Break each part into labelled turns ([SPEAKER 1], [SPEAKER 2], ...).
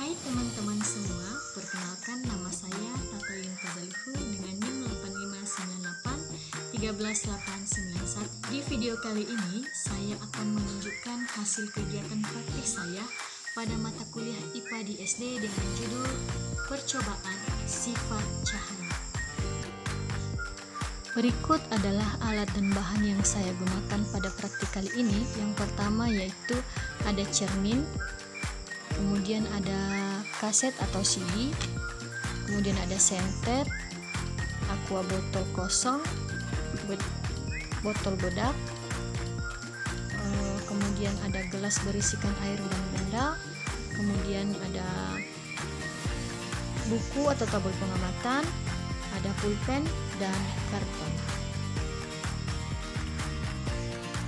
[SPEAKER 1] Hai teman-teman semua, perkenalkan nama saya Tato Yunfadalihu dengan NIM 8598 Di video kali ini, saya akan menunjukkan hasil kegiatan praktik saya pada mata kuliah IPA di SD dengan judul Percobaan Sifat Cahaya. Berikut adalah alat dan bahan yang saya gunakan pada praktik kali ini. Yang pertama yaitu ada cermin, kemudian ada kaset atau CD, kemudian ada senter, aqua botol kosong, botol bedak, kemudian ada gelas berisikan air dan benda, kemudian ada buku atau tabel pengamatan, ada pulpen dan karton.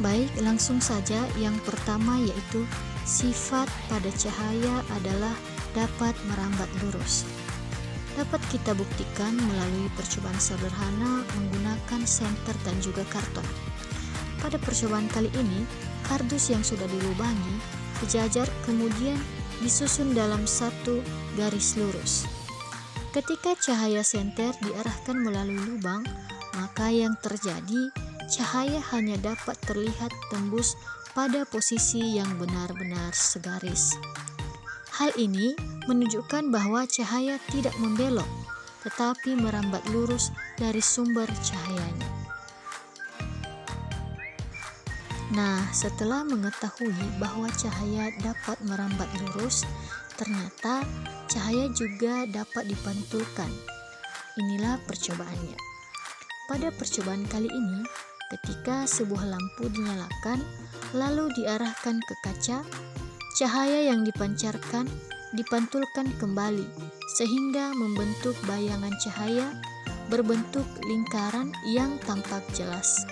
[SPEAKER 1] Baik, langsung saja. Yang pertama yaitu sifat pada cahaya adalah dapat merambat lurus. Dapat kita buktikan melalui percobaan sederhana menggunakan senter dan juga karton. Pada percobaan kali ini, kardus yang sudah dilubangi sejajar kemudian disusun dalam satu garis lurus. Ketika cahaya senter diarahkan melalui lubang, maka yang terjadi cahaya hanya dapat terlihat tembus pada posisi yang benar-benar segaris. Hal ini menunjukkan bahwa cahaya tidak membelok, tetapi merambat lurus dari sumber cahayanya. Nah, setelah mengetahui bahwa cahaya dapat merambat lurus, ternyata cahaya juga dapat dipantulkan. Inilah percobaannya. Pada percobaan kali ini, ketika sebuah lampu dinyalakan lalu diarahkan ke kaca, cahaya yang dipancarkan dipantulkan kembali sehingga membentuk bayangan cahaya berbentuk lingkaran yang tampak jelas.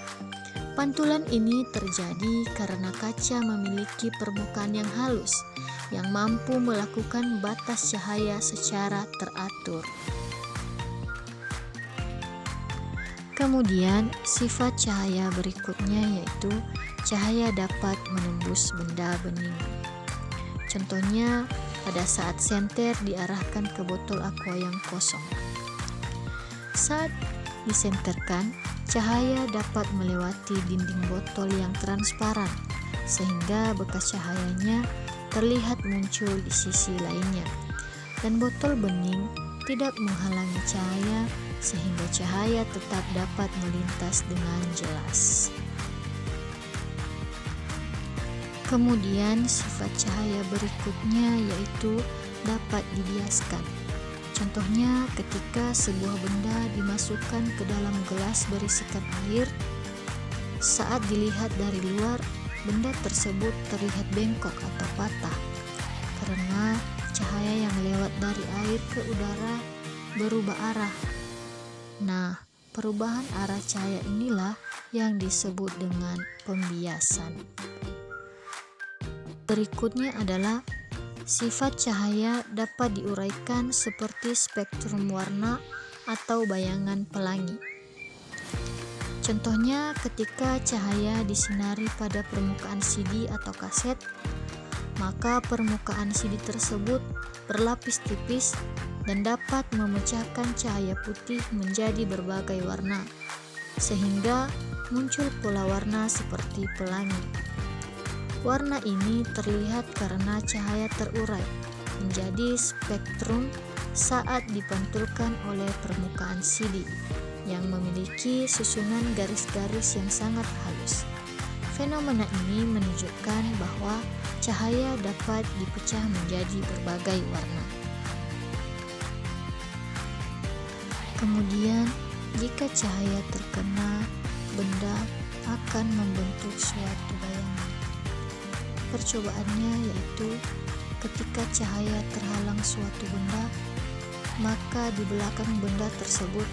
[SPEAKER 1] Pantulan ini terjadi karena kaca memiliki permukaan yang halus yang mampu melakukan batas cahaya secara teratur. Kemudian, sifat cahaya berikutnya yaitu cahaya dapat menembus benda bening. Contohnya, pada saat senter diarahkan ke botol aqua yang kosong. Saat disenterkan, cahaya dapat melewati dinding botol yang transparan, sehingga bekas cahayanya terlihat muncul di sisi lainnya. Dan botol bening tidak menghalangi cahaya, sehingga cahaya tetap dapat melintas dengan jelas. Kemudian sifat cahaya berikutnya yaitu dapat dibiaskan. Contohnya ketika sebuah benda dimasukkan ke dalam gelas berisikan air, saat dilihat dari luar, benda tersebut terlihat bengkok atau patah karena cahaya yang lewat dari air ke udara berubah arah. Nah, perubahan arah cahaya inilah yang disebut dengan pembiasan. Berikutnya adalah sifat cahaya dapat diuraikan seperti spektrum warna atau bayangan pelangi. Contohnya ketika cahaya disinari pada permukaan CD atau kaset, maka permukaan CD tersebut berlapis tipis dan dapat memecahkan cahaya putih menjadi berbagai warna, sehingga muncul pola warna seperti pelangi. Warna ini terlihat karena cahaya terurai menjadi spektrum saat dipantulkan oleh permukaan CD yang memiliki susunan garis-garis yang sangat halus. Fenomena ini menunjukkan bahwa cahaya dapat dipecah menjadi berbagai warna. Kemudian, jika cahaya terkena benda akan membentuk suatu bayangan. Percobaannya yaitu ketika cahaya terhalang suatu benda, maka di belakang benda tersebut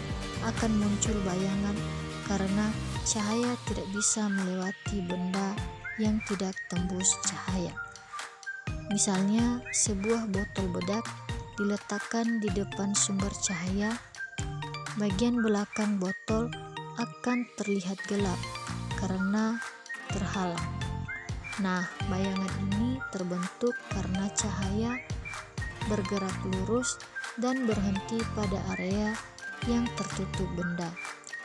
[SPEAKER 1] akan muncul bayangan karena cahaya tidak bisa melewati benda yang tidak tembus cahaya. Misalnya, sebuah botol bedak diletakkan di depan sumber cahaya, bagian belakang botol akan terlihat gelap karena terhalang. Nah, bayangan ini terbentuk karena cahaya bergerak lurus dan berhenti pada area yang tertutup benda,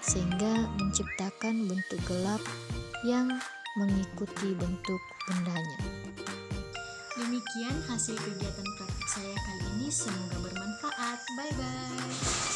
[SPEAKER 1] sehingga menciptakan bentuk gelap yang mengikuti bentuk bendanya.
[SPEAKER 2] Demikian hasil kegiatan praktik saya kali ini, semoga bermanfaat. Bye-bye.